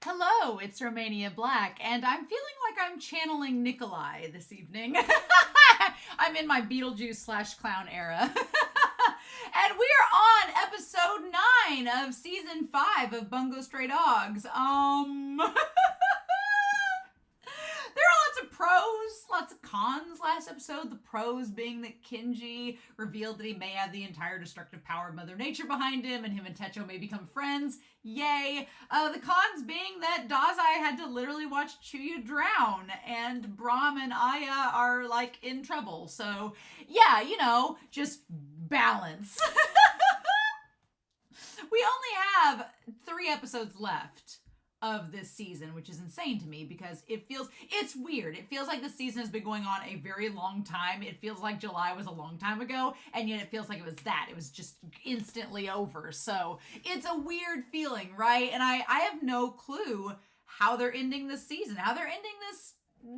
Hello, it's Romania Black, and I'm feeling like I'm channeling Nikolai this evening. I'm in my Beetlejuice slash clown era. And we are on episode 9 of season 5 of Bungo Stray Dogs. There are lots of pros, lots of cons last episode. The pros being that Kinji revealed that he may have the entire destructive power of Mother Nature behind him, and him and Techo may become friends. Yay. The cons being that Dazai had to literally watch Chuya drown, and Brahm and Aya are, like, in trouble. So, yeah, just balance. We only have 3 episodes left of this season, which is insane to me because it's weird. It feels like the season has been going on a very long time. It feels like July was a long time ago, and yet it feels like it was that. It was just instantly over. So it's a weird feeling, right? And I have no clue how they're ending this season, how they're ending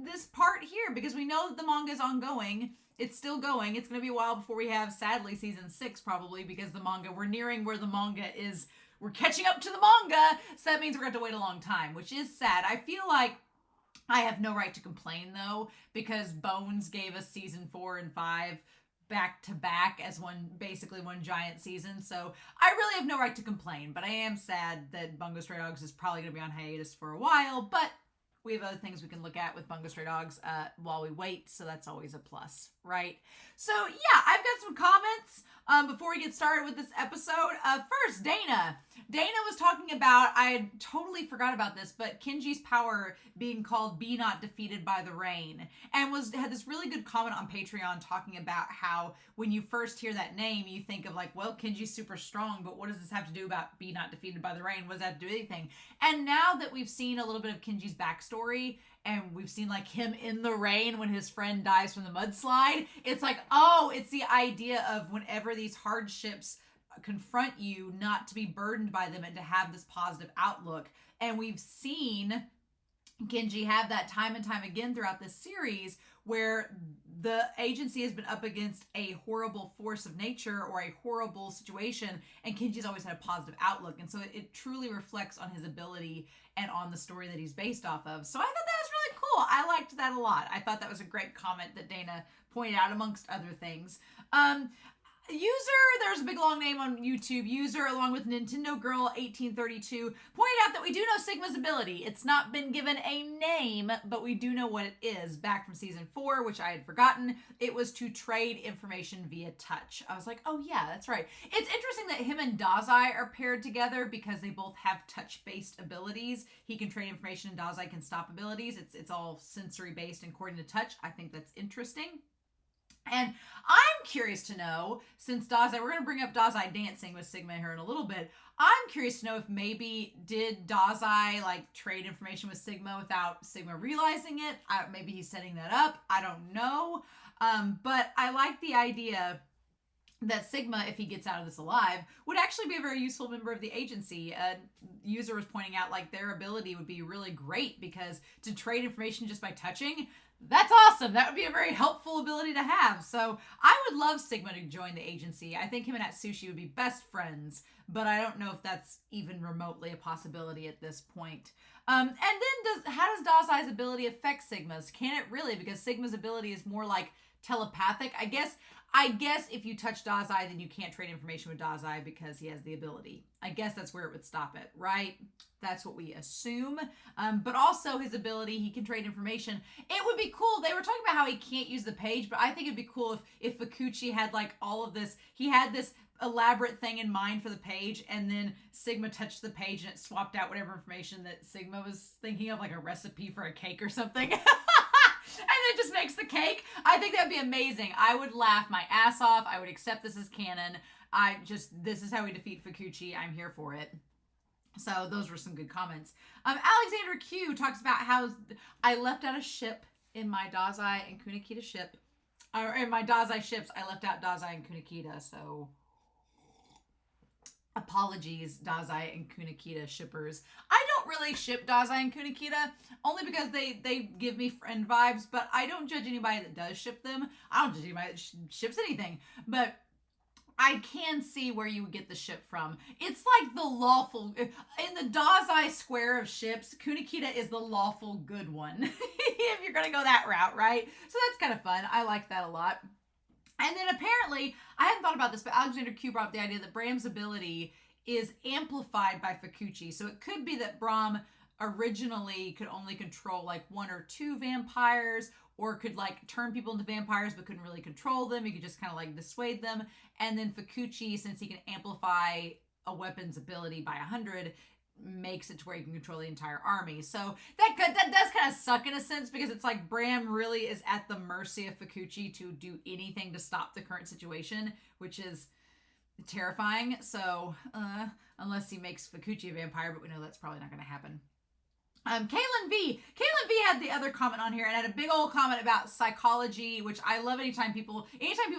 this part here, because we know that the manga is ongoing. It's still going. It's going to be a while before we have, sadly, season 6 probably, because we're nearing where the manga is. We're catching up to the manga, so that means we're going to have to wait a long time, which is sad. I feel like I have no right to complain, though, because Bones gave us season 4 and 5 back to back as basically one giant season, so I really have no right to complain, but I am sad that Bungo Stray Dogs is probably going to be on hiatus for a while, but we have other things we can look at with Bungo Stray Dogs while we wait, so that's always a plus, right? So, yeah, I've got some comments before we get started with this episode. First, Dana. Dana was talking about, I had totally forgot about this, but Kinji's power being called Be Not Defeated by the Rain, and had this really good comment on Patreon talking about how when you first hear that name, you think of like, well, Kinji's super strong, but what does this have to do about Be Not Defeated by the Rain? What does that have to do with anything? And now that we've seen a little bit of Kinji's backstory, and we've seen like him in the rain when his friend dies from the mudslide, it's like, oh, it's the idea of whenever these hardships confront you, not to be burdened by them and to have this positive outlook. And we've seen Kinji have that time and time again throughout this series where the agency has been up against a horrible force of nature or a horrible situation, and Kinji's always had a positive outlook. And so it truly reflects on his ability and on the story that he's based off of. So I thought that was really cool. I liked that a lot. I thought that was a great comment that Dana pointed out, amongst other things. User, there's a big long name on YouTube, User, along with Nintendo Girl 1832, pointed out that we do know Sigma's ability. It's not been given a name, but we do know what it is. Back from season 4, which I had forgotten, it was to trade information via touch. I was like, oh yeah, that's right. It's interesting that him and Dazai are paired together because they both have touch-based abilities. He can trade information and Dazai can stop abilities. It's all sensory-based and according to touch. I think that's interesting. And I'm curious to know, since Dazai, we're going to bring up Dazai dancing with Sigma here in a little bit. I'm curious to know if maybe did Dazai like trade information with Sigma without Sigma realizing it? Maybe he's setting that up. I don't know. But I like the idea that Sigma, if he gets out of this alive, would actually be a very useful member of the agency. User was pointing out like their ability would be really great because to trade information just by touching, that's awesome. That would be a very helpful ability to have. So I would love Sigma to join the agency. I think him and Atsushi would be best friends, but I don't know if that's even remotely a possibility at this point. And then how does Dazai's ability affect Sigma's? Can it really? Because Sigma's ability is more like telepathic. I guess if you touch Dazai, then you can't trade information with Dazai because he has the ability. I guess that's where it would stop it, right? That's what we assume. But also his ability, he can trade information. It would be cool. They were talking about how he can't use the page, but I think it'd be cool if Fukuchi had like all of this. He had this elaborate thing in mind for the page, and then Sigma touched the page and it swapped out whatever information that Sigma was thinking of, like a recipe for a cake or something. And it just makes the cake. I think that'd be amazing. I would laugh my ass off. I would accept this as canon. This is how we defeat Fukuchi. I'm here for it. So those were some good comments. Alexander Q talks about how I left out a ship in my Dazai and Kunikita ship. Or in my Dazai ships, I left out Dazai and Kunikita, so apologies, Dazai and Kunikita shippers. I don't really ship Dazai and Kunikita, only because they give me friend vibes, but I don't judge anybody that does ship them. I don't judge anybody that ships anything. But I can see where you would get the ship from. It's like the lawful, in the Dazai square of ships, Kunikita is the lawful good one. If you're going to go that route, right? So that's kind of fun. I like that a lot. And then apparently, I hadn't thought about this, but Alexander Q brought up the idea that Bram's ability is amplified by Fukuchi. So it could be that Bram originally could only control like 1 or 2 vampires, or could like turn people into vampires but couldn't really control them. He could just kind of like dissuade them. And then Fukuchi, since he can amplify a weapon's ability by 100, makes it to where you can control the entire army. So that does kind of suck in a sense, because it's like Bram really is at the mercy of Fukuchi to do anything to stop the current situation, which is terrifying. So unless he makes Fukuchi a vampire, but we know that's probably not going to happen. Kaylin V had the other comment on here and had a big old comment about psychology, which I love. Anytime people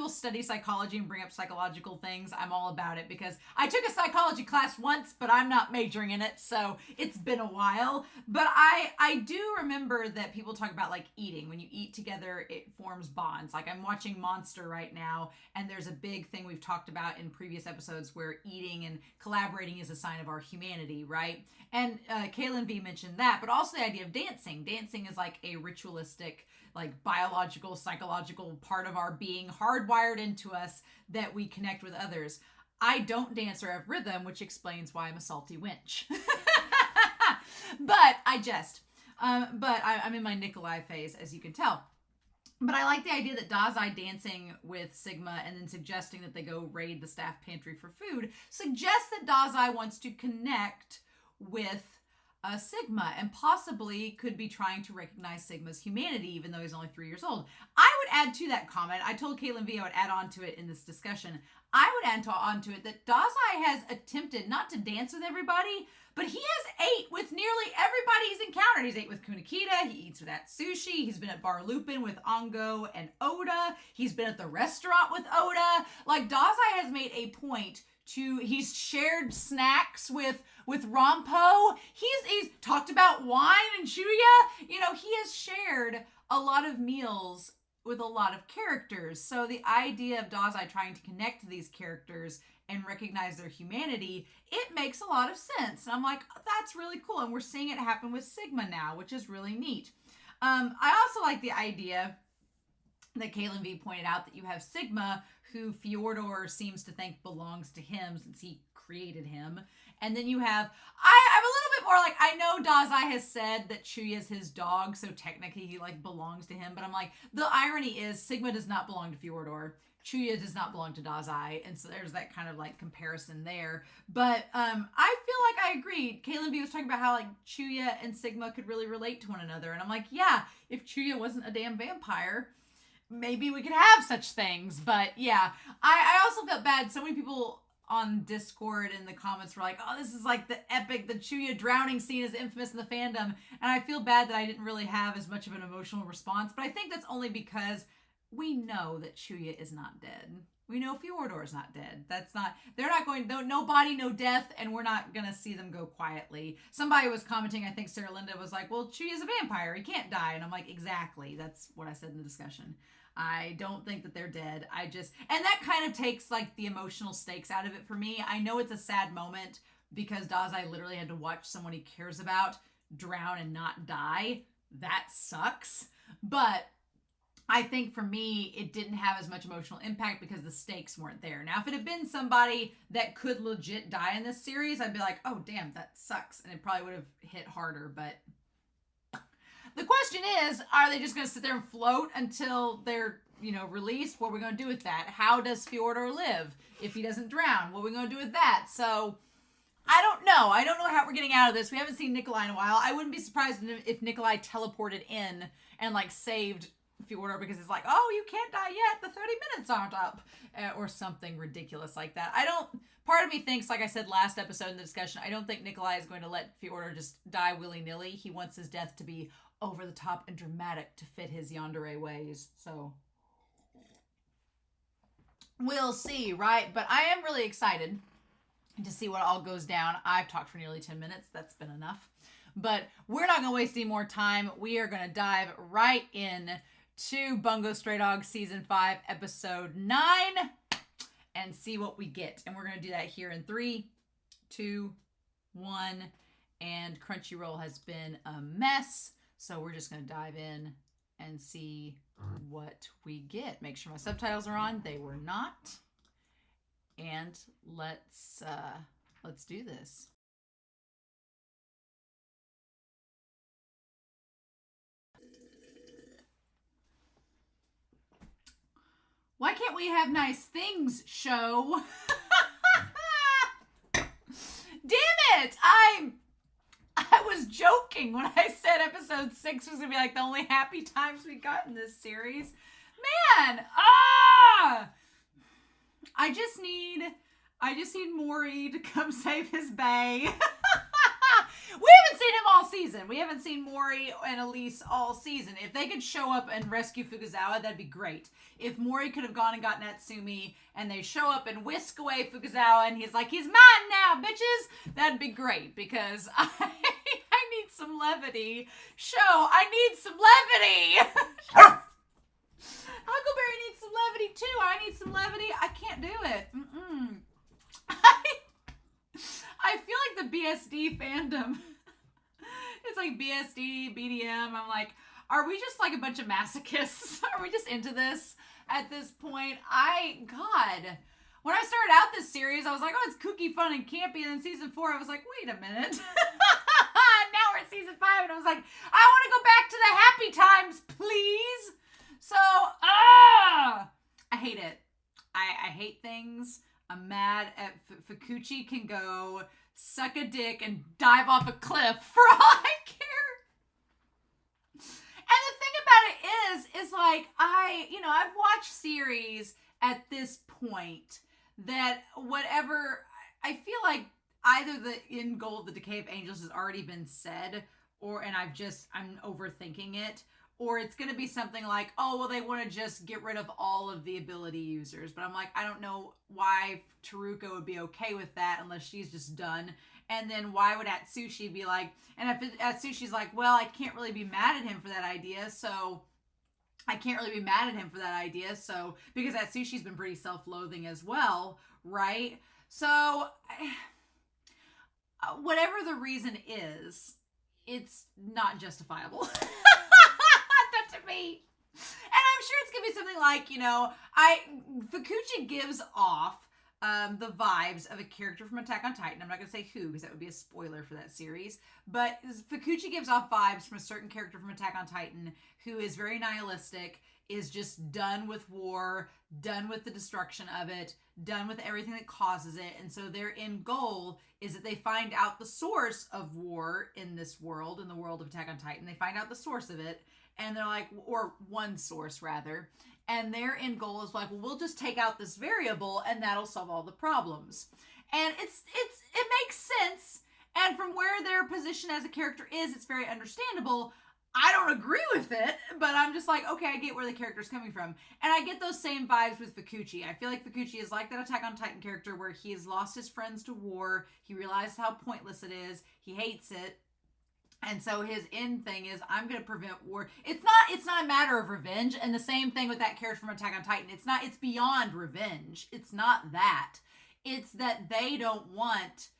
study psychology and bring up psychological things, I'm all about it, because I took a psychology class once, but I'm not majoring in it, so it's been a while. But I do remember that people talk about like eating. When you eat together, it forms bonds. Like I'm watching Monster right now, and there's a big thing we've talked about in previous episodes where eating and collaborating is a sign of our humanity, right? And Kaylin V mentioned that, but also the idea of dancing. Dancing is like a ritualistic, like biological, psychological part of our being, hardwired into us, that we connect with others. I don't dance or have rhythm, which explains why I'm a salty wench. But I jest. But I'm in my Nikolai phase, as you can tell. But I like the idea that Dazai dancing with Sigma and then suggesting that they go raid the staff pantry for food suggests that Dazai wants to connect with Sigma, and possibly could be trying to recognize Sigma's humanity, even though he's only 3 years old. I would add to that comment, I told Kaylin V I would add on to it in this discussion, I would add on to it that Dazai has attempted not to dance with everybody, but he has ate with nearly everybody he's encountered. He's ate with Kunikita, he eats with Atsushi, he's been at Bar Lupin with Ongo and Oda, he's been at the restaurant with Oda. Like, Dazai has made a point he's shared snacks with Ranpo. He's talked about wine and Shuya. You know, he has shared a lot of meals with a lot of characters. So the idea of Dazai trying to connect to these characters and recognize their humanity, it makes a lot of sense. And I'm like, oh, that's really cool. And we're seeing it happen with Sigma now, which is really neat. I also like the idea that Kaylin V pointed out that you have Sigma, who Fyodor seems to think belongs to him since he created him. And then you have, I'm a little bit more like, I know Dazai has said that Chuya is his dog, so technically he like belongs to him. But I'm like, the irony is Sigma does not belong to Fyodor. Chuya does not belong to Dazai. And so there's that kind of like comparison there. But I feel like I agree. Kaylin V was talking about how like Chuya and Sigma could really relate to one another. And I'm like, yeah, if Chuya wasn't a damn vampire, maybe we could have such things. But yeah, I also felt bad. So many people on Discord in the comments were like, oh, this is like the Chuya drowning scene is infamous in the fandom. And I feel bad that I didn't really have as much of an emotional response. But I think that's only because we know that Chuya is not dead. We know Fyodor is not dead. They're not going, no body, no death, and we're not going to see them go quietly. Somebody was commenting, I think Sarah Linda was like, well, Chuya's a vampire. He can't die. And I'm like, exactly. That's what I said in the discussion. I don't think that they're dead. And that kind of takes like the emotional stakes out of it for me. I know it's a sad moment because Dazai literally had to watch someone he cares about drown and not die. That sucks. But I think for me, it didn't have as much emotional impact because the stakes weren't there. Now, if it had been somebody that could legit die in this series, I'd be like, oh, damn, that sucks. And it probably would have hit harder, but the question is, are they just going to sit there and float until they're, released? What are we going to do with that? How does Fyodor live if he doesn't drown? What are we going to do with that? So, I don't know. I don't know how we're getting out of this. We haven't seen Nikolai in a while. I wouldn't be surprised if Nikolai teleported in and, saved Fyodor because it's like, oh, you can't die yet. The 30 minutes aren't up. Or something ridiculous like that. Part of me thinks, like I said last episode in the discussion, I don't think Nikolai is going to let Fyodor just die willy-nilly. He wants his death to be over the top and dramatic to fit his yandere ways. So we'll see, right? But I am really excited to see what all goes down. I've talked for nearly 10 minutes. That's been enough. But we're not going to waste any more time. We are going to dive right in to Bungo Stray Dogs Season 5, Episode 9. and see what we get. And we're going to do that here in 3, 2, 1. And Crunchyroll has been a mess. So we're just going to dive in and see what we get. Make sure my subtitles are on. They were not. And let's do this. Why can't we have nice things, show? Damn it! I was joking when I said episode 6 was gonna be like the only happy times we got in this series. Man, I just need Mori to come save his bae. We haven't seen him all season. We haven't seen Mori and Elise all season. If they could show up and rescue Fukazawa, that'd be great. If Mori could have gone and got Natsumi and they show up and whisk away Fukazawa and he's like, he's mine now, bitches, that'd be great because I need some levity. I need some levity. Huckleberry needs some levity too. I need some levity. I can't do it. I feel like the BSD fandom. It's like BSD, BDM. I'm like, are we just like a bunch of masochists? Are we just into this at this point? God. When I started out this series, I was like, oh, it's kooky, fun, and campy. And then season 4, I was like, wait a minute. Now we're at season 5, and I was like, I want to go back to the happy times, please. So, I hate it. I hate things. I'm mad at Fukuchi can go suck a dick and dive off a cliff for all I care. And the thing about it is like, I've watched series at this point that whatever, I feel like either the end goal of the Decay of Angels has already been said, and I'm overthinking it, or it's going to be something like, oh, well, they want to just get rid of all of the ability users. But I'm like, I don't know why Taruko would be okay with that unless she's just done. And then why would Atsushi be like, and if Atsushi's like, well, I can't really be mad at him for that idea. So because Atsushi's been pretty self-loathing as well, right? So whatever the reason is, it's not justifiable. To me. And I'm sure it's gonna be something like, Fukuchi gives off the vibes of a character from Attack on Titan. I'm not gonna say who, because that would be a spoiler for that series. But Fukuchi gives off vibes from a certain character from Attack on Titan who is very nihilistic, is just done with war, done with the destruction of it, done with everything that causes it. And so their end goal is that they find out the source of war in this world, in the world of Attack on Titan. They find out the source of it. And they're like, or one source rather, and their end goal is like, well, we'll just take out this variable and that'll solve all the problems. And it makes sense. And from where their position as a character is, it's very understandable. I don't agree with it, but I'm just like, okay, I get where the character's coming from. And I get those same vibes with Fukuchi. I feel like Fukuchi is like that Attack on Titan character where he has lost his friends to war. He realized how pointless it is. He hates it. And so his end thing is, I'm going to prevent war. It's not a matter of revenge. And the same thing with that character from Attack on Titan. It's beyond revenge. It's not that. It's that they don't want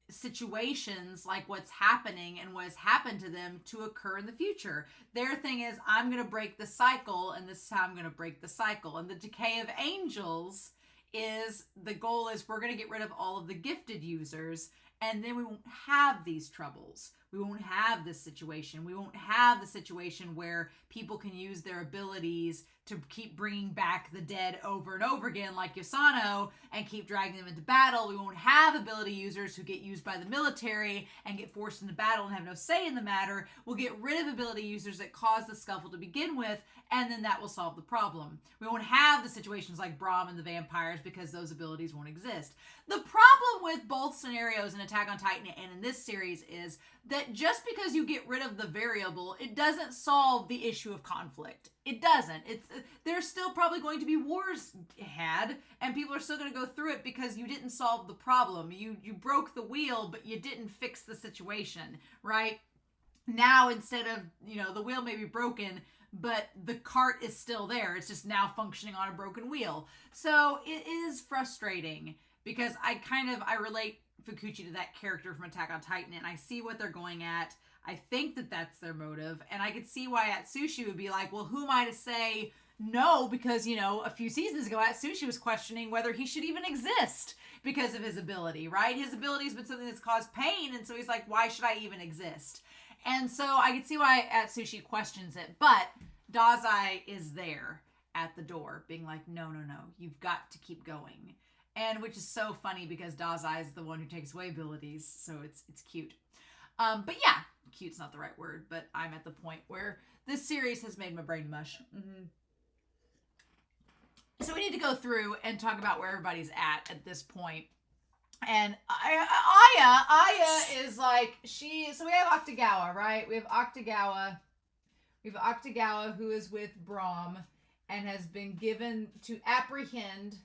situations like what's happening and what has happened to them to occur in the future. Their thing is, I'm going to break the cycle, and this is how I'm going to break the cycle. And the Decay of Angels is, the goal is we're going to get rid of all of the gifted users, and then we won't have these troubles. We won't have this situation. We won't have the situation where people can use their abilities to keep bringing back the dead over and over again like Yasano and keep dragging them into battle. We won't have ability users who get used by the military and get forced into battle and have no say in the matter. We'll get rid of ability users that cause the scuffle to begin with, and then that will solve the problem. We won't have the situations like Brahm and the vampires because those abilities won't exist. The problem with both scenarios in Attack on Titan and in this series is that just because you get rid of the variable, it doesn't solve the issue of conflict. It doesn't. There's still probably going to be wars had, and people are still going to go through it because you didn't solve the problem. You broke the wheel, but you didn't fix the situation, right? Now, instead of, the wheel may be broken, but the cart is still there. It's just now functioning on a broken wheel. So it is frustrating because I relate Fukuchi to that character from Attack on Titan, and I see what they're going at. I think that that's their motive, and I could see why Atsushi would be like, well, who am I to say no? Because, you know, a few seasons ago, Atsushi was questioning whether he should even exist because of his ability, right? His ability has been something that's caused pain, and so he's like, why should I even exist? And so I could see why Atsushi questions it, but Dazai is there at the door being like, no, you've got to keep going. And which is so funny because Dazai is the one who takes away abilities, so it's cute. But yeah, cute's not the right word, but I'm at the point where this series has made my brain mush. So we need to go through and talk about where everybody's at this point. And Aya is like, so we have Octagawa, right? We have Octagawa who is with Brahm and has been given to apprehend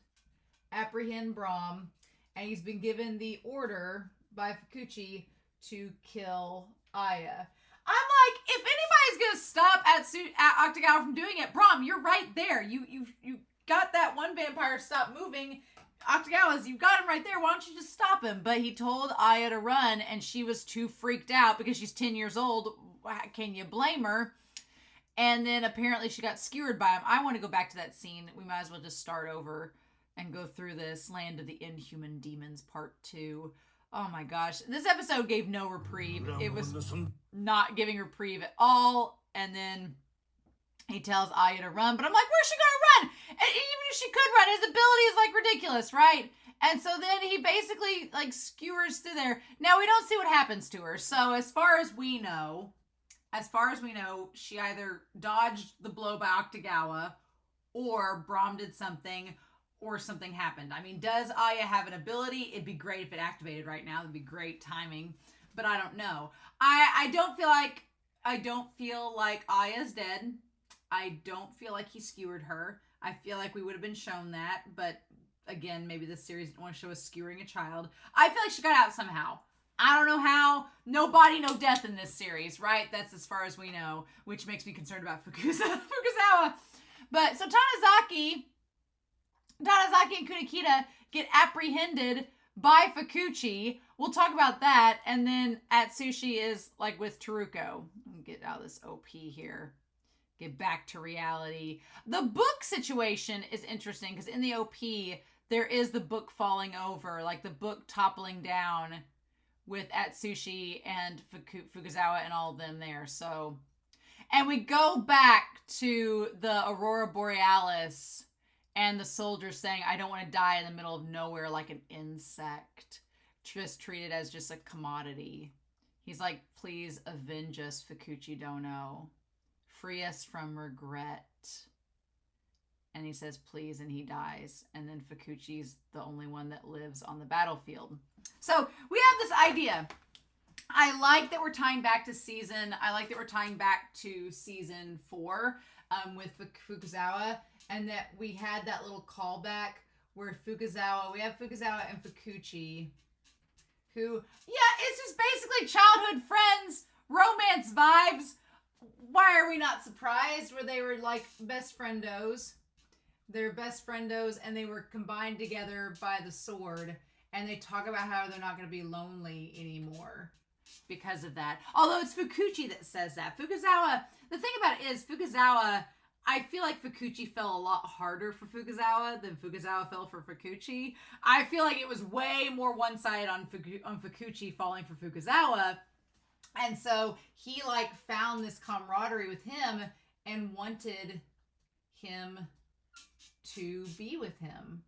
Brahm, and he's been given the order by Fukuchi to kill Aya. I'm like, if anybody's gonna stop Octagawa from doing it, Brahm, you're right there. You got that one vampire to stop moving. Octagawa's, you've got him right there. Why don't you just stop him? But he told Aya to run, and she was too freaked out because she's 10 years old. Can you blame her? And then apparently she got skewered by him. I want to go back to that scene. We might as well just start over and go through this Land of the Inhuman Demons Part 2. Oh my gosh. This episode gave no reprieve. It was not giving reprieve at all. And then he tells Aya to run. But I'm like, where's she going to run? And even if she could run, his ability is like ridiculous, right? And so then he basically like skewers through there. Now we don't see what happens to her. So as far as we know, she either dodged the blow by Octagawa or Brahm did something or something happened. I mean, does Aya have an ability? It'd be great if it activated right now. It'd be great timing, but I don't know. I don't feel like Aya's dead. I don't feel like he skewered her. I feel like we would have been shown that, but again, maybe this series didn't want to show us skewering a child. I feel like she got out somehow. I don't know how. No body, no death in this series, right? That's as far as we know, which makes me concerned about Fukuzawa. But so Tanizaki and Kunikita get apprehended by Fukuchi. We'll talk about that. And then Atsushi is like with Taruko. Get out of this OP here. Get back to reality. The book situation is interesting because in the OP, there is the book falling over, like the book toppling down with Atsushi and Fukuzawa and all of them there. So, and we go back to the Aurora Borealis and the soldiers saying, I don't want to die in the middle of nowhere like an insect, just treated as just a commodity. He's like, please avenge us, Fukuchi Dono. Free us from regret. And he says, please, and he dies. And then Fukuchi's the only one that lives on the battlefield. So we have this idea. I like that we're tying back to season 4 with Fukuzawa, and that we had that little callback where we have Fukuzawa and Fukuchi, who, it's just basically childhood friends, romance vibes. Why are we not surprised? Where they were like best friendos. They're best friendos, and they were combined together by the sword. And they talk about how they're not going to be lonely anymore because of that. Although it's Fukuchi that says that. Fukuzawa, the thing about it is, Fukuzawa, I feel like Fukuchi fell a lot harder for Fukuzawa than Fukuzawa fell for Fukuchi. I feel like it was way more one-sided on Fukuchi falling for Fukuzawa. And so he like found this camaraderie with him and wanted him to be with him.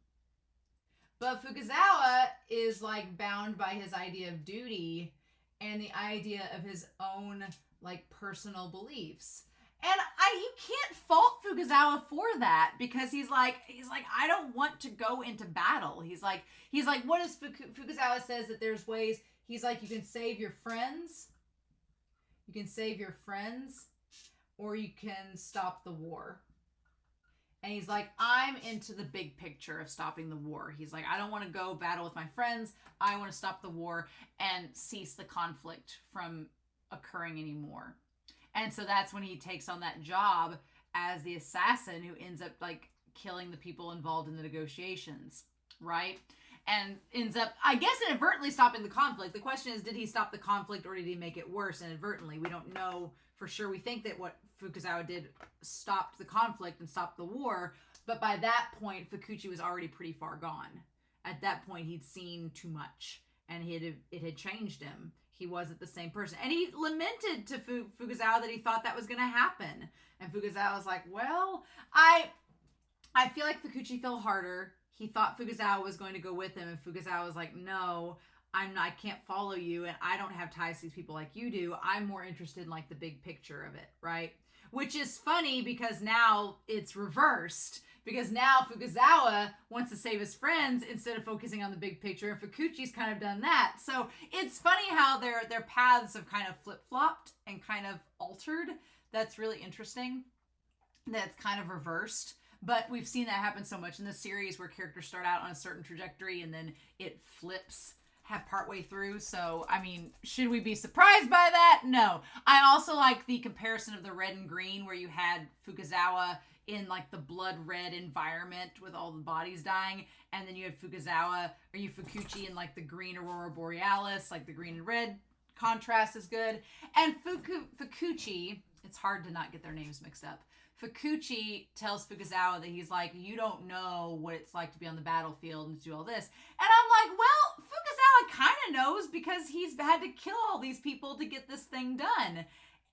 But Fukuzawa is like bound by his idea of duty and the idea of his own like personal beliefs. And you can't fault Fukuzawa for that because he's like, I don't want to go into battle. He's like, what is Fukuzawa says that there's ways, he's like, you can save your friends. You can save your friends, or you can stop the war. And he's like, I'm into the big picture of stopping the war. He's like, I don't want to go battle with my friends. I want to stop the war and cease the conflict from occurring anymore. And so that's when he takes on that job as the assassin who ends up like killing the people involved in the negotiations, right? And ends up, I guess, inadvertently stopping the conflict. The question is, did he stop the conflict or did he make it worse inadvertently? We don't know for sure. We think that what Fukazawa did stopped the conflict and stopped the war, but by that point, Fukuchi was already pretty far gone. At that point, he'd seen too much, and it had changed him. He wasn't the same person. And he lamented to Fukazawa that he thought that was going to happen. And Fukazawa was like, well, I feel like Fukuchi fell harder. He thought Fukazawa was going to go with him, and Fukazawa was like, no, I can't follow you, and I don't have ties to these people like you do. I'm more interested in like the big picture of it, right? Which is funny because now it's reversed. Because now Fukazawa wants to save his friends instead of focusing on the big picture, and Fukuchi's kind of done that. So it's funny how their paths have kind of flip-flopped and kind of altered. That's really interesting. That's kind of reversed. But we've seen that happen so much in the series where characters start out on a certain trajectory and then it flips partway through. So, I mean, should we be surprised by that? No. I also like the comparison of the red and green where you had Fukazawa in like the blood red environment with all the bodies dying, and then you had Fukuchi in like the green aurora borealis, like the green and red contrast is good. And Fukuchi, it's hard to not get their names mixed up. Fukuchi tells Fukazawa that he's like, you don't know what it's like to be on the battlefield and to do all this. And I'm like, well, Fukazawa kind of knows because he's had to kill all these people to get this thing done.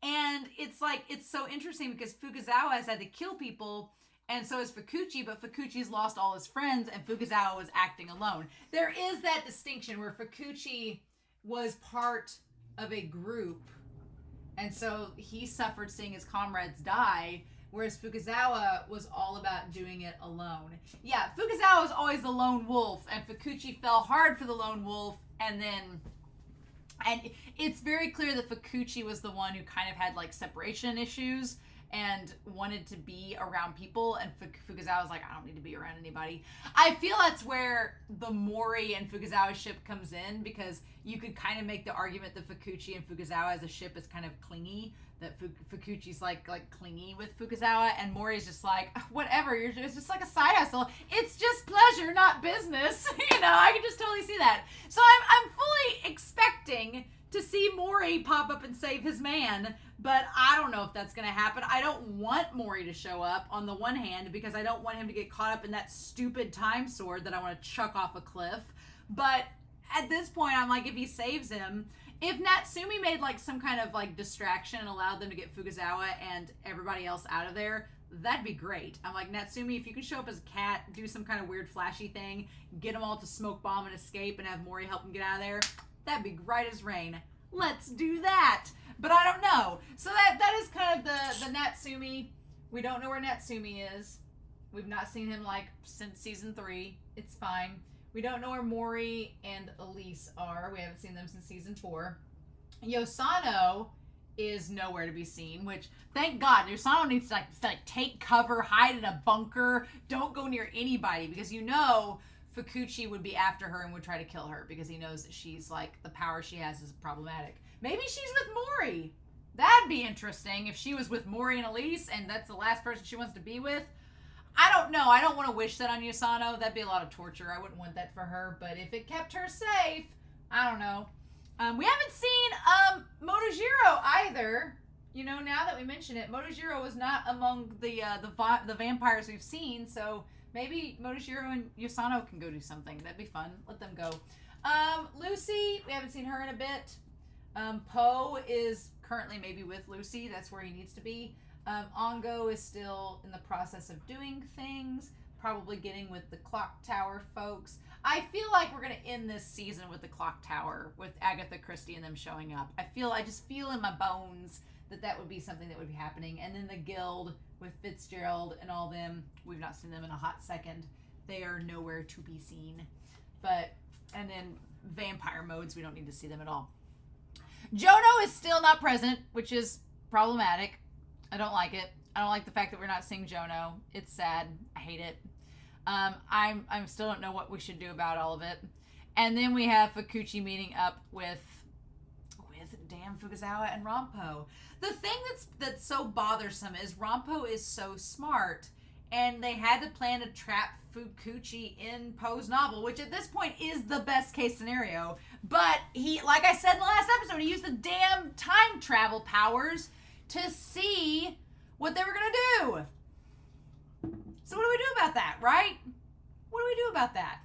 And it's like, it's so interesting because Fukazawa has had to kill people, and so has Fukuchi, but Fukuchi's lost all his friends and Fukazawa was acting alone. There is that distinction where Fukuchi was part of a group, and so he suffered seeing his comrades die, whereas Fukazawa was all about doing it alone. Yeah, Fukazawa was always the lone wolf, and Fukuchi fell hard for the lone wolf, and it's very clear that Fukuchi was the one who kind of had like separation issues and wanted to be around people, and Fukazawa was like, I don't need to be around anybody. I feel that's where the Mori and Fukazawa ship comes in, because you could kind of make the argument that Fukuchi and Fukazawa as a ship is kind of clingy, that Fukuchi's like clingy with Fukazawa, and Mori's just like, whatever, it's just like a side hustle. It's just pleasure, not business. You know, I can just totally see that. So I'm fully expecting to see Mori pop up and save his man, but I don't know if that's going to happen. I don't want Mori to show up on the one hand because I don't want him to get caught up in that stupid time sword that I want to chuck off a cliff. But at this point, I'm like, if he saves him, if Natsumi made like some kind of like distraction and allowed them to get Fukazawa and everybody else out of there, that'd be great. I'm like, Natsumi, if you can show up as a cat, do some kind of weird flashy thing, get them all to smoke bomb and escape and have Mori help them get out of there, that'd be right as rain. Let's do that. But I don't know. So that is kind of the Natsumi. We don't know where Natsumi is. We've not seen him like since season 3. It's fine. We don't know where Mori and Elise are. We haven't seen them since season 4. Yosano is nowhere to be seen, which, thank God, Yosano needs to like take cover, hide in a bunker, don't go near anybody, because you know Fukuchi would be after her and would try to kill her because he knows that she's like, the power she has is problematic. Maybe she's with Mori. That'd be interesting if she was with Mori and Elise and that's the last person she wants to be with. I don't know. I don't want to wish that on Yosano. That'd be a lot of torture. I wouldn't want that for her. But if it kept her safe, I don't know. We haven't seen Motojiro either. You know, now that we mention it, Motojiro was not among the vampires we've seen. So maybe Motojiro and Yosano can go do something. That'd be fun. Let them go. Lucy, we haven't seen her in a bit. Poe is currently maybe with Lucy. That's where he needs to be. Ongo is still in the process of doing things, probably getting with the clock tower folks. I feel like we're going to end this season with the clock tower, with Agatha Christie and them showing up. I just feel in my bones that would be something that would be happening. And then the guild with Fitzgerald and all them, we've not seen them in a hot second. They are nowhere to be seen. And then vampire modes, we don't need to see them at all. Jono is still not present, which is problematic. I don't like it. I don't like the fact that we're not seeing Jono. It's sad. I hate it. I still don't know what we should do about all of it. And then we have Fukuchi meeting up with damn Fukazawa and Ranpo. The thing that's so bothersome is Ranpo is so smart, and they had to plan to trap Fukuchi in Poe's novel, which at this point is the best case scenario. But he, like I said in the last episode, he used the damn time travel powers to see what they were going to do. So what do we do about that, right? What do we do about that?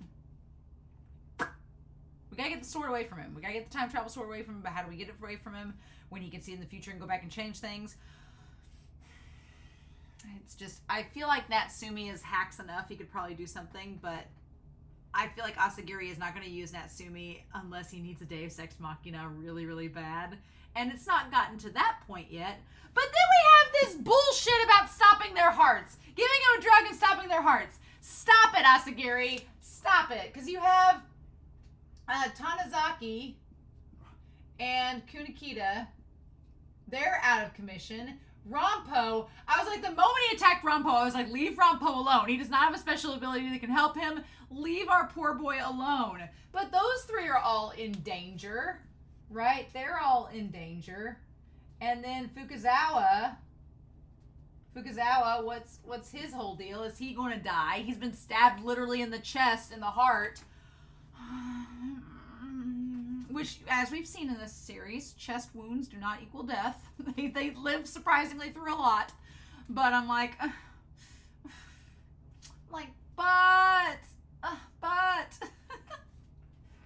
We gotta get the sword away from him. We gotta get the time travel sword away from him, but how do we get it away from him when he can see in the future and go back and change things? It's just, I feel like Natsumi is hacks enough. He could probably do something, but I feel like Asagiri is not going to use Natsumi unless he needs a Deus Ex Machina really, really bad. And it's not gotten to that point yet. But then we have this bullshit about stopping their hearts. Giving them a drug and stopping their hearts. Stop it, Asagiri. Stop it. Because you have Tanizaki and Kunikita. They're out of commission. Ranpo, I was like, the moment he attacked Ranpo, I was like, leave Ranpo alone. He does not have a special ability that can help him. Leave our poor boy alone. But those three are all in danger, right? They're all in danger. And then Fukazawa, what's his whole deal? Is he going to die? He's been stabbed literally in the chest, in the heart. Which, as we've seen in this series, chest wounds do not equal death. They live surprisingly through a lot. But I'm like, but,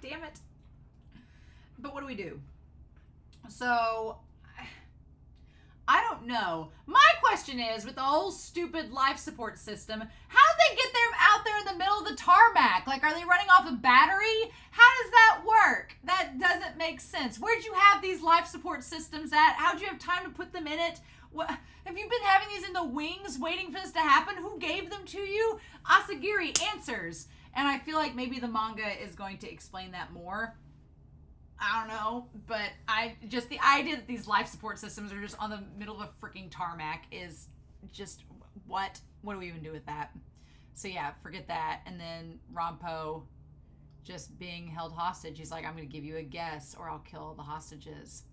damn it. But what do we do? So, I don't know. My question is, with the whole stupid life support system, how'd they get them out there in the middle of the tarmac? Like, are they running off a battery? How does that work? That doesn't make sense. Where'd you have these life support systems at? How'd you have time to put them in it? What, have you been having these in the wings waiting for this to happen? Who gave them to you? Asagiri answers. And I feel like maybe the manga is going to explain that more. I don't know, but just the idea that these life support systems are just on the middle of a freaking tarmac is just, what do we even do with that? So yeah, forget that. And then Ranpo just being held hostage. He's like, I'm going to give you a guess or I'll kill all the hostages.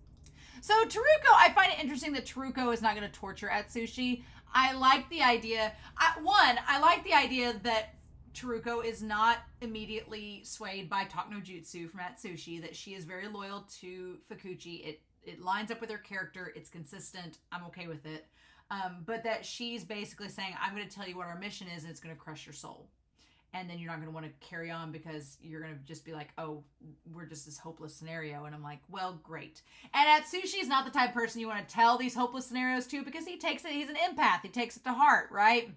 So Taruko, I find it interesting that Taruko is not going to torture Atsushi. I like the idea. I like the idea that Taruko is not immediately swayed by Talk no Jutsu from Atsushi, that she is very loyal to Fukuchi. It lines up with her character. It's consistent. I'm okay with it. But that she's basically saying, I'm going to tell you what our mission is, and it's going to crush your soul. And then you're not going to want to carry on because you're going to just be like, oh, we're just this hopeless scenario. And I'm like, well, great. And Atsushi is not the type of person you want to tell these hopeless scenarios to because he takes it, he's an empath. He takes it to heart, right?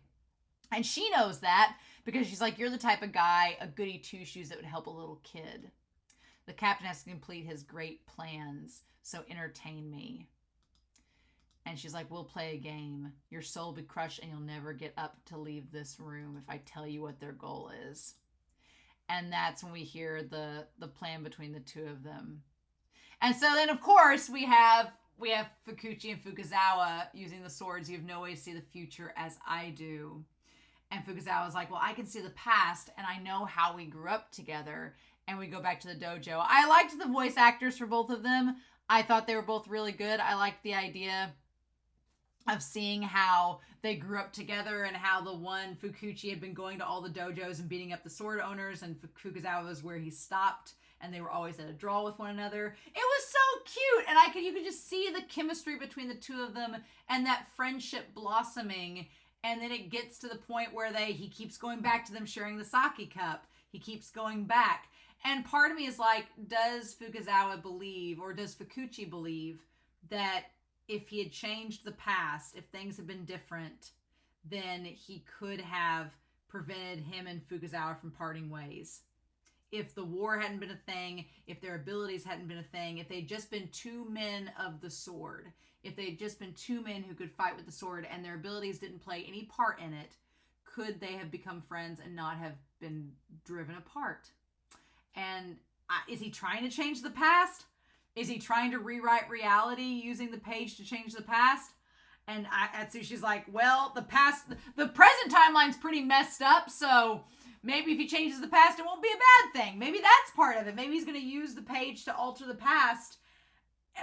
And she knows that because she's like, you're the type of guy, a goody two-shoes that would help a little kid. The captain has to complete his great plans, so entertain me. And she's like, we'll play a game. Your soul will be crushed and you'll never get up to leave this room if I tell you what their goal is. And that's when we hear the plan between the two of them. And so then, of course, we have Fukuchi and Fukazawa using the swords. You have no way to see the future as I do. And Fukazawa's like, well, I can see the past and I know how we grew up together. And we go back to the dojo. I liked the voice actors for both of them. I thought they were both really good. I liked the idea of seeing how they grew up together and how the one Fukuchi had been going to all the dojos and beating up the sword owners, and Fukazawa was where he stopped and they were always at a draw with one another. It was so cute, and you could just see the chemistry between the two of them and that friendship blossoming. And then it gets to the point where he keeps going back to them sharing the sake cup. He keeps going back. And part of me is like, does Fukazawa believe, or does Fukuchi believe, that if he had changed the past, if things had been different, then he could have prevented him and Fukazawa from parting ways? If the war hadn't been a thing, if their abilities hadn't been a thing, if they'd just been two men of the sword, if they'd just been two men who could fight with the sword and their abilities didn't play any part in it, could they have become friends and not have been driven apart? And is he trying to change the past? Is he trying to rewrite reality using the page to change the past? And Atsushi's like, well, the present timeline's pretty messed up, so maybe if he changes the past, it won't be a bad thing. Maybe that's part of it. Maybe he's going to use the page to alter the past.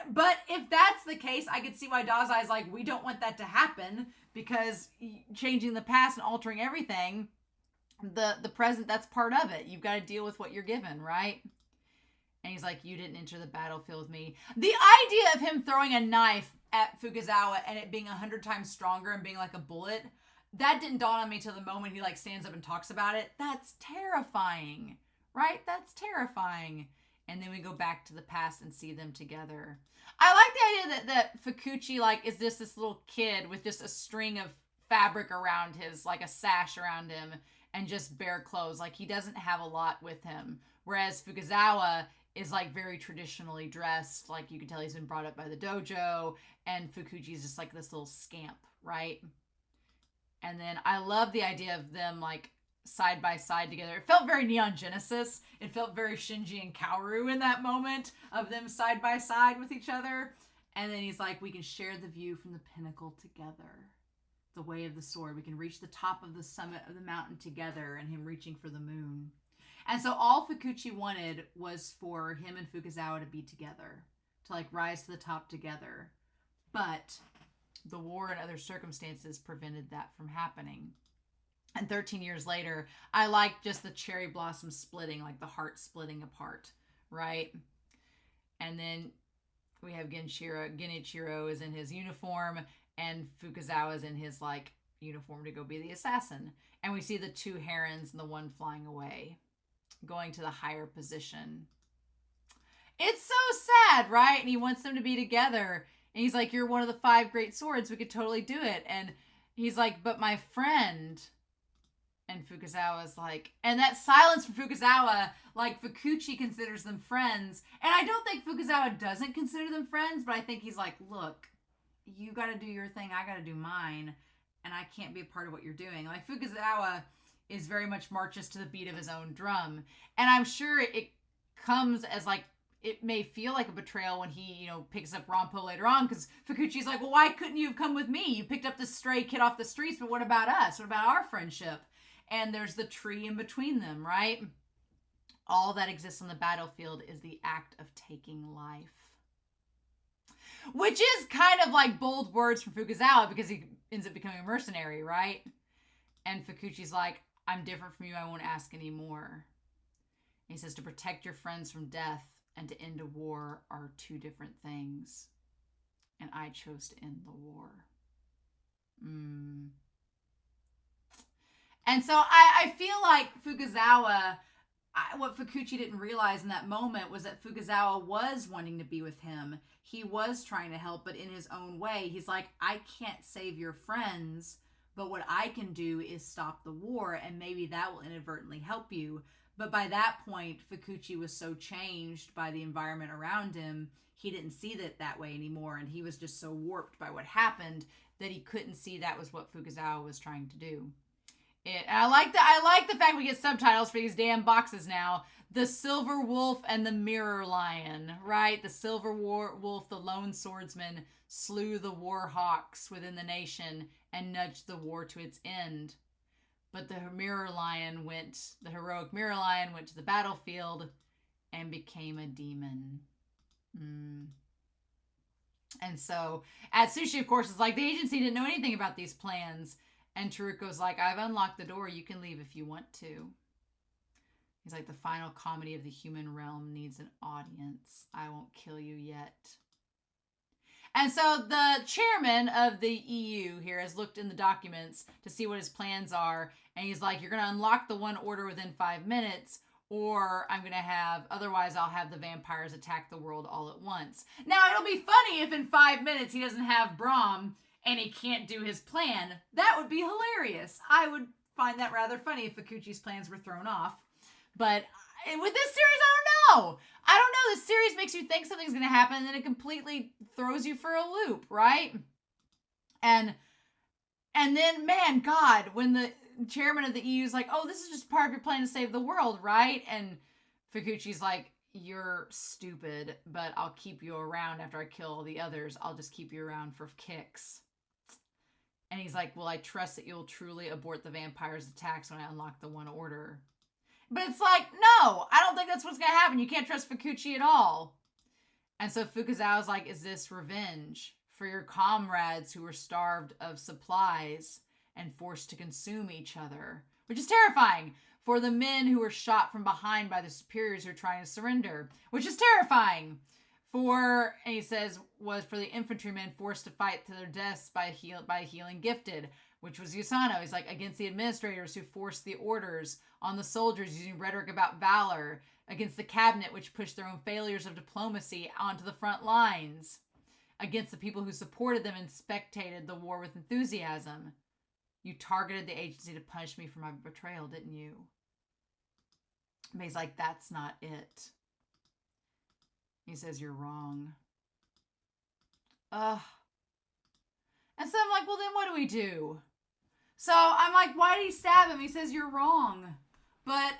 But if that's the case, I could see why Dazai's like, we don't want that to happen, because changing the past and altering everything, the present, that's part of it. You've got to deal with what you're given, right? And he's like, you didn't enter the battlefield with me. The idea of him throwing a knife at Fukazawa and it being 100 times stronger and being like a bullet, that didn't dawn on me till the moment he like stands up and talks about it. That's terrifying, right? That's terrifying. And then we go back to the past and see them together. I like the idea that Fukuchi like is just this little kid with just a string of fabric around his, like a sash around him, and just bare clothes. Like he doesn't have a lot with him. Whereas Fukazawa is like very traditionally dressed. Like you can tell he's been brought up by the dojo, and Fukuchi's just like this little scamp, right? And then I love the idea of them like side by side together. It felt very Neon Genesis. It felt very Shinji and Kaoru in that moment of them side by side with each other. And then he's like, we can share the view from the pinnacle together. The way of the sword. We can reach the top of the summit of the mountain together, and him reaching for the moon. And so all Fukuchi wanted was for him and Fukazawa to be together, to like rise to the top together. But the war and other circumstances prevented that from happening. And 13 years later, I like just the cherry blossom splitting, like the heart splitting apart, right? And then we have Genichiro is in his uniform, and Fukazawa is in his like uniform to go be the assassin. And we see the two herons and the one flying away, going to the higher position. It's so sad, right? And he wants them to be together. And he's like, you're one of the 5 great swords. We could totally do it. And he's like, but my friend. And Fukazawa's like, and that silence from Fukazawa, like Fukuchi considers them friends. And I don't think Fukazawa doesn't consider them friends, but I think he's like, look, you got to do your thing. I got to do mine. And I can't be a part of what you're doing. Like Fukazawa is very much marches to the beat of his own drum. And I'm sure it comes as like, it may feel like a betrayal when he, picks up Ranpo later on, because Fukuchi's like, well, why couldn't you have come with me? You picked up this stray kid off the streets, but what about us? What about our friendship? And there's the tree in between them, right? All that exists on the battlefield is the act of taking life. Which is kind of like bold words from Fukazawa, because he ends up becoming a mercenary, right? And Fukuchi's like, I'm different from you. I won't ask anymore. He says to protect your friends from death and to end a war are 2 different things. And I chose to end the war. And so I feel like Fukazawa, what Fukuchi didn't realize in that moment was that Fukazawa was wanting to be with him. He was trying to help, but in his own way. He's like, I can't save your friends, but what I can do is stop the war, and maybe that will inadvertently help you. But by that point, Fukuchi was so changed by the environment around him, he didn't see that way anymore, and he was just so warped by what happened that he couldn't see that was what Fukazawa was trying to do. I like the fact we get subtitles for these damn boxes now. The Silver Wolf and the Mirror Lion, right? The Silver Wolf, the lone swordsman, slew the war hawks within the nation and nudged the war to its end. But the heroic Mirror Lion went to the battlefield and became a demon. And so Atsushi, of course, is like, the agency didn't know anything about these plans. And Taruko's like, I've unlocked the door. You can leave if you want to. He's like, the final comedy of the human realm needs an audience. I won't kill you yet. And so the chairman of the EU here has looked in the documents to see what his plans are. And he's like, you're going to unlock the one order within 5 minutes, or otherwise I'll have the vampires attack the world all at once. Now, it'll be funny if in 5 minutes he doesn't have Brahm and he can't do his plan. That would be hilarious. I would find that rather funny if Fukuchi's plans were thrown off. But with this series, I don't know. This series makes you think something's going to happen, and then it completely throws you for a loop, right? And then, man, God, when the chairman of the EU is like, oh, this is just part of your plan to save the world, right? And Fukuchi's like, you're stupid, but I'll keep you around after I kill all the others. I'll just keep you around for kicks. And he's like, well, I trust that you'll truly abort the vampires' attacks when I unlock the one order. But it's like, no, I don't think that's what's going to happen. You can't trust Fukuchi at all. And so Fukazawa's like, is this revenge for your comrades who were starved of supplies and forced to consume each other? Which is terrifying. For the men who were shot from behind by the superiors who are trying to surrender. Which is terrifying. And he says, was for the infantrymen forced to fight to their deaths by healing gifted. Which was Yusano. He's like, against the administrators who forced the orders on the soldiers using rhetoric about valor. Against the cabinet, which pushed their own failures of diplomacy onto the front lines. Against the people who supported them and spectated the war with enthusiasm. You targeted the agency to punish me for my betrayal, didn't you? But he's like, that's not it. He says, you're wrong. Ugh. And so I'm like, well, then what do we do? So I'm like, why did he stab him? He says, you're wrong. But...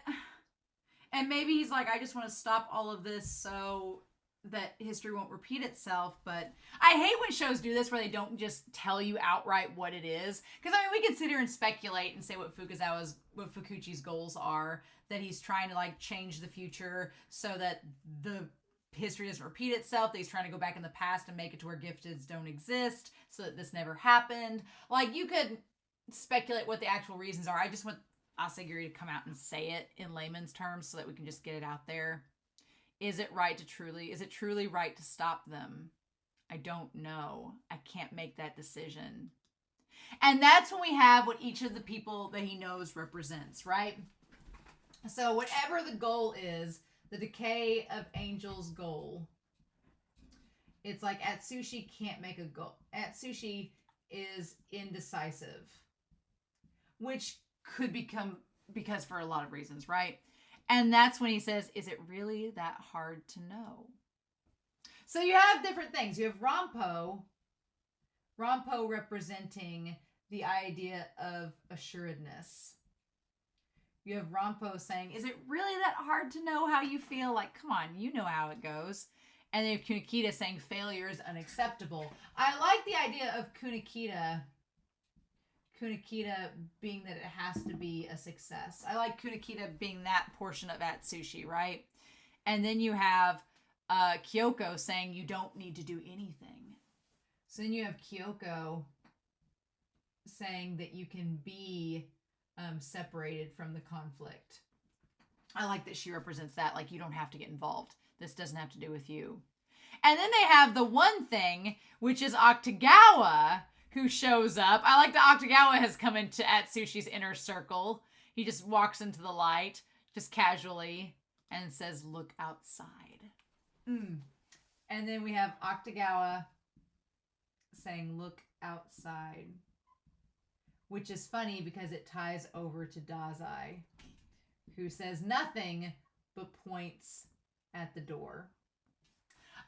And maybe he's like, I just want to stop all of this so that history won't repeat itself. But I hate when shows do this where they don't just tell you outright what it is. Because, I mean, we could sit here and speculate and say what Fukuchi's goals are. That he's trying to, like, change the future so that the history doesn't repeat itself. That he's trying to go back in the past and make it to where gifteds don't exist so that this never happened. Like, you could speculate what the actual reasons are. I just want Asagiri to come out and say it in layman's terms so that we can just get it out there. Is it truly right to stop them? I don't know. I can't make that decision. And that's when we have what each of the people that he knows represents, right? So whatever the goal is, the decay of Angel's goal, it's like Atsushi can't make a goal. Atsushi is indecisive, which could become because for a lot of reasons, right? And that's when he says, is it really that hard to know? So you have different things. You have Ranpo representing the idea of assuredness. You have Ranpo saying, is it really that hard to know how you feel? Like, come on, you know how it goes. And then you have Kunikita saying failure is unacceptable. I like the idea of Kunikita being that it has to be a success. I like Kunikita being that portion of Atsushi, right? And then you have Kyoko saying you don't need to do anything. So then you have Kyoko saying that you can be separated from the conflict. I like that she represents that. Like, you don't have to get involved. This doesn't have to do with you. And then they have the one thing, which is Akutagawa, who shows up. I like that Akutagawa has come into Atsushi's inner circle. He just walks into the light, just casually, and says, look outside. And then we have Akutagawa saying, look outside. Which is funny because it ties over to Dazai, who says nothing but points at the door.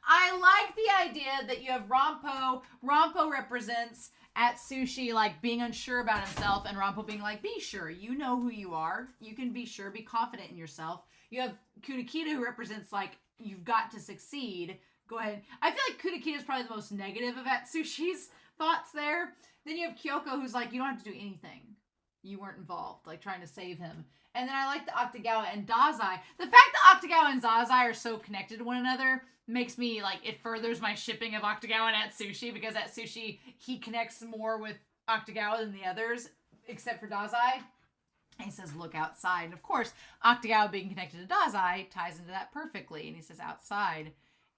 I like the idea that you have Ranpo. Ranpo represents Atsushi, like, being unsure about himself, and Ranpo being like, be sure. You know who you are. You can be sure. Be confident in yourself. You have Kunikita, who represents, like, you've got to succeed. Go ahead. I feel like Kunikita is probably the most negative of Atsushi's thoughts there. Then you have Kyoko, who's like, you don't have to do anything. You weren't involved, like, trying to save him. And then I like the Akutagawa and Dazai. The fact that Akutagawa and Dazai are so connected to one another makes me, like, it furthers my shipping of Akutagawa and Atsushi, because Atsushi, he connects more with Akutagawa than the others, except for Dazai. And he says, look outside. And of course, Akutagawa being connected to Dazai ties into that perfectly. And he says, outside.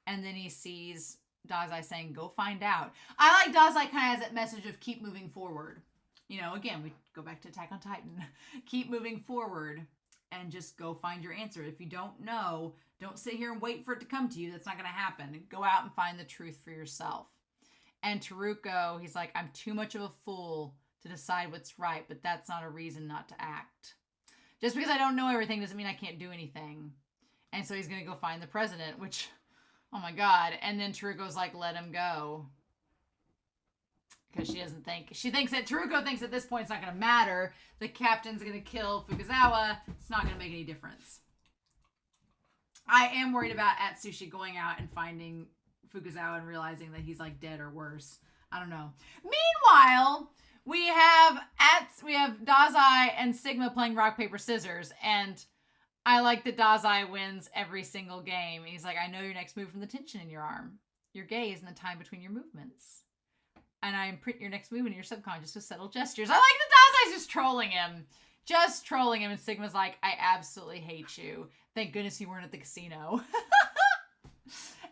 And then he sees Dazai saying, go find out. I like Dazai kind of has that message of keep moving forward. You know, again, we go back to Attack on Titan. Keep moving forward and just go find your answer. If you don't know, don't sit here and wait for it to come to you. That's not going to happen. Go out and find the truth for yourself. And Taruko, he's like, I'm too much of a fool to decide what's right, but that's not a reason not to act. Just because I don't know everything doesn't mean I can't do anything. And so he's going to go find the president, which, oh my God. And then Taruko's like, let him go. Because she thinks that Taruko thinks at this point it's not going to matter. The captain's going to kill Fukazawa. It's not going to make any difference. I am worried about Atsushi going out and finding Fukazawa and realizing that he's like dead or worse. I don't know. Meanwhile, we have Dazai and Sigma playing rock, paper, scissors. And I like that Dazai wins every single game. He's like, I know your next move from the tension in your arm, your gaze, and the time between your movements. And I imprint your next move in your subconscious with subtle gestures. I like that Dazai's just trolling him. Just trolling him. And Sigma's like, I absolutely hate you. Thank goodness you weren't at the casino.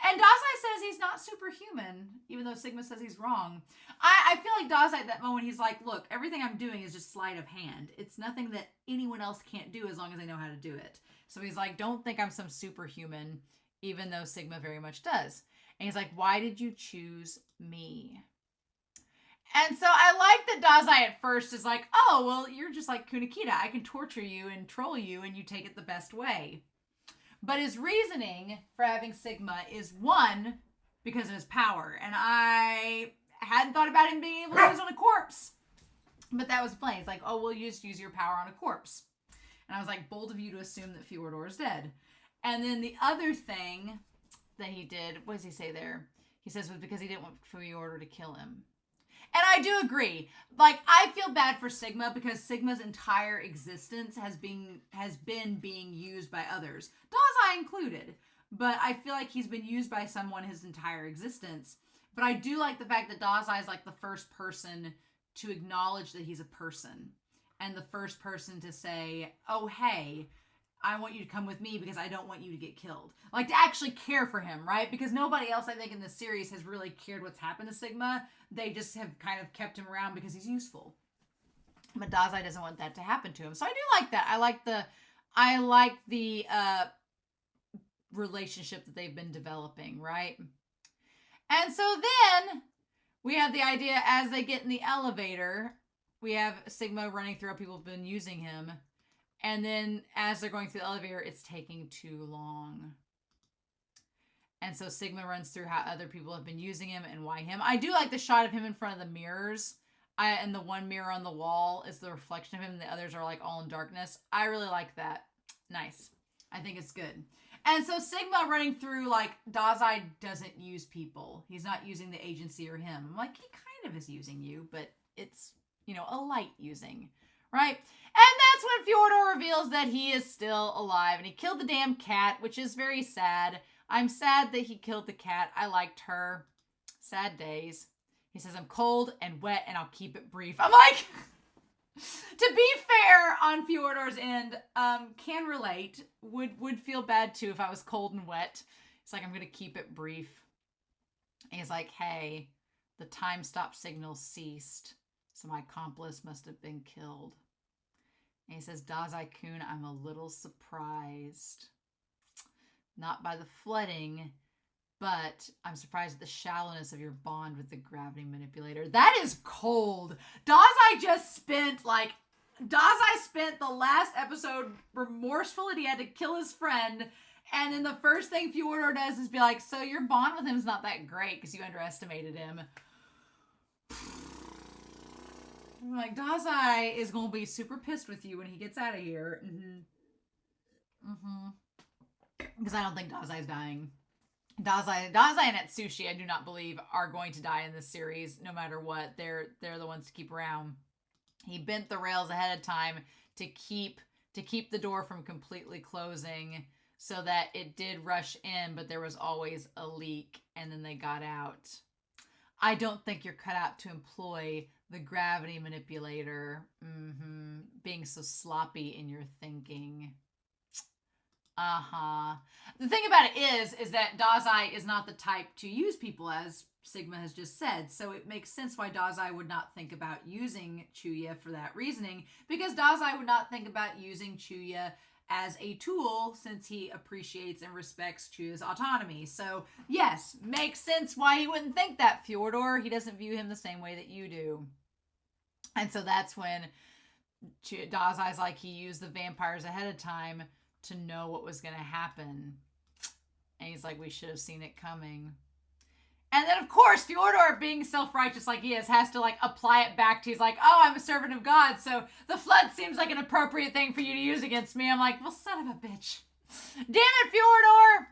And Dazai says he's not superhuman, even though Sigma says he's wrong. I feel like Dazai at that moment, he's like, look, everything I'm doing is just sleight of hand. It's nothing that anyone else can't do as long as they know how to do it. So he's like, don't think I'm some superhuman, even though Sigma very much does. And he's like, why did you choose me? And so I like that Dazai at first is like, oh, well, you're just like Kunakita. I can torture you and troll you and you take it the best way. But his reasoning for having Sigma is, one, because of his power. And I hadn't thought about him being able to use on a corpse. But that was plain. It's like, oh, well, you just use your power on a corpse. And I was like, bold of you to assume that Fjordor is dead. And then the other thing that he did, what does he say there? He says was because he didn't want Fjordor to kill him. And I do agree. Like, I feel bad for Sigma because Sigma's entire existence has been being used by others. Dazai included. But I feel like he's been used by someone his entire existence. But I do like the fact that Dazai is like the first person to acknowledge that he's a person. And the first person to say, oh, hey, I want you to come with me because I don't want you to get killed. Like, to actually care for him, right? Because nobody else, I think, in this series has really cared what's happened to Sigma. They just have kind of kept him around because he's useful. But Dazai doesn't want that to happen to him. So I do like that. I like the relationship that they've been developing, right? And so then we have the idea as they get in the elevator, we have Sigma running through how people have been using him. And then as they're going through the elevator, it's taking too long. And so Sigma runs through how other people have been using him and why him. I do like the shot of him in front of the mirrors. And the one mirror on the wall is the reflection of him. And the others are like all in darkness. I really like that. Nice. I think it's good. And so Sigma running through, like, Dazai doesn't use people. He's not using the agency or him. I'm like, he kind of is using you, but it's, you know, a light using, right? And that's when Fjordor reveals that he is still alive. And he killed the damn cat, which is very sad. I'm sad that he killed the cat. I liked her. Sad days. He says, I'm cold and wet and I'll keep it brief. I'm like, to be fair on Fjordor's end, can relate. Would feel bad too if I was cold and wet. It's like, I'm going to keep it brief. And he's like, hey, the time stop signal ceased. So my accomplice must have been killed. And he says, Dazai-kun, I'm a little surprised. Not by the flooding, but I'm surprised at the shallowness of your bond with the gravity manipulator. That is cold. Dazai spent the last episode remorseful that he had to kill his friend. And then the first thing Fjordor does is be like, so your bond with him is not that great because you underestimated him. I'm like, Dazai is going to be super pissed with you when he gets out of here. Because I don't think Dazai's dying. Dazai and Atsushi, I do not believe, are going to die in this series, no matter what. They're the ones to keep around. He bent the rails ahead of time to keep the door from completely closing so that it did rush in, but there was always a leak, and then they got out. I don't think you're cut out to employ the gravity manipulator. Being so sloppy in your thinking. The thing about it is that Dazai is not the type to use people, as Sigma has just said. So it makes sense why Dazai would not think about using Chuya for that reasoning, because Dazai would not think about using Chuya as a tool since he appreciates and respects Chuya's autonomy. So yes, makes sense why he wouldn't think that, Fjordor. He doesn't view him the same way that you do. And so that's when Dazai's like, he used the vampires ahead of time to know what was going to happen. And he's like, we should have seen it coming. And then, of course, Fjordor, being self-righteous like he is, has to, like, apply it back to, he's like, oh, I'm a servant of God, so the flood seems like an appropriate thing for you to use against me. I'm like, well, son of a bitch. Damn it, Fjordor!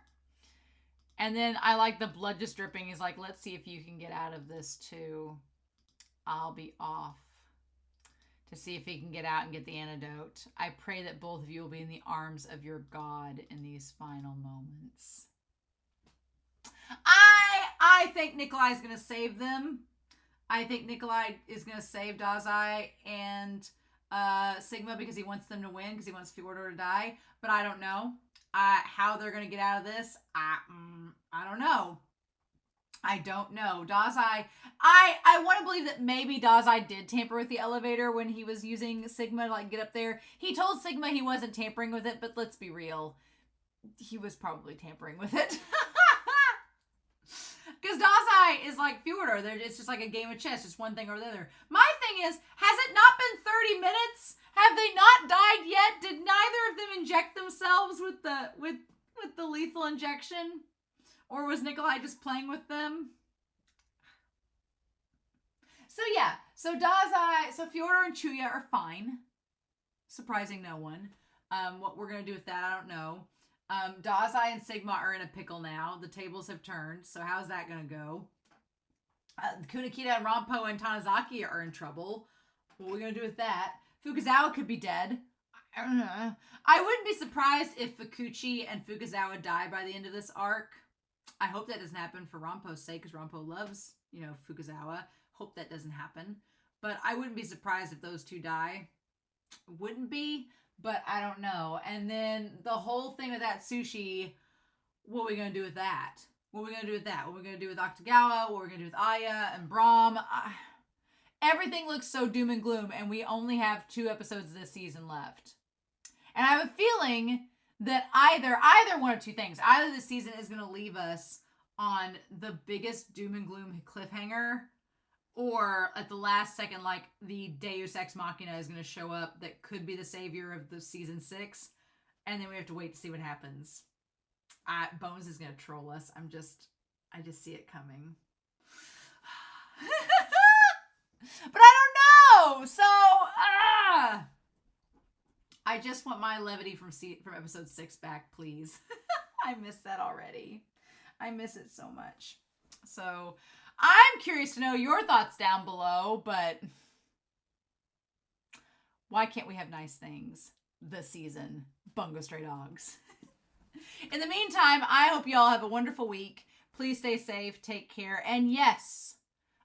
And then I like the blood just dripping. He's like, let's see if you can get out of this, too. I'll be off to see if he can get out and get the antidote. I pray that both of you will be in the arms of your God in these final moments. I think Nikolai's going to save them. I think Nikolai is going to save Dazai and Sigma because he wants them to win, because he wants Fyodor to die. But I don't know how they're going to get out of this. I don't know. I don't know. Dazai, I want to believe that maybe Dazai did tamper with the elevator when he was using Sigma to like get up there. He told Sigma he wasn't tampering with it, but let's be real. He was probably tampering with it. Because Dazai is like Fyodor. It's just like a game of chess, just one thing or the other. My thing is, has it not been 30 minutes? Have they not died yet? Did neither of them inject themselves with the lethal injection? Or was Nikolai just playing with them? So yeah, so Fyodor and Chuya are fine. Surprising no one. What we're going to do with that, I don't know. Dazai and Sigma are in a pickle now. The tables have turned, so how's that going to go? Kunakita and Ranpo and Tanizaki are in trouble. What are we going to do with that? Fukazawa could be dead. I don't know. I wouldn't be surprised if Fukuchi and Fukazawa die by the end of this arc. I hope that doesn't happen for Ranpo's sake, because Ranpo loves, Fukazawa. Hope that doesn't happen. But I wouldn't be surprised if those two die. Wouldn't be, but I don't know. And then the whole thing with that sushi, what are we going to do with that? What are we going to do with that? What are we going to do with Akutagawa? What are we going to do with Aya and Brahm? Everything looks so doom and gloom, and we only have 2 episodes this season left. And I have a feeling that either one of 2 things. Either this season is going to leave us on the biggest doom and gloom cliffhanger, or at the last second, like, the Deus Ex Machina is going to show up that could be the savior of the season 6, and then we have to wait to see what happens. Bones is going to troll us. I just see it coming. But I don't know! So, I just want my levity from episode 6 back, please. I miss that already. I miss it so much. So, I'm curious to know your thoughts down below, but why can't we have nice things this season? Bungo Stray Dogs. In the meantime, I hope you all have a wonderful week. Please stay safe, take care, and yes,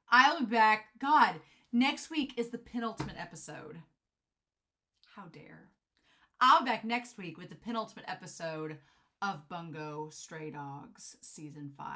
I'll be back. God, next week is the penultimate episode. How dare. I'll be back next week with the penultimate episode of Bungo Stray Dogs Season 5.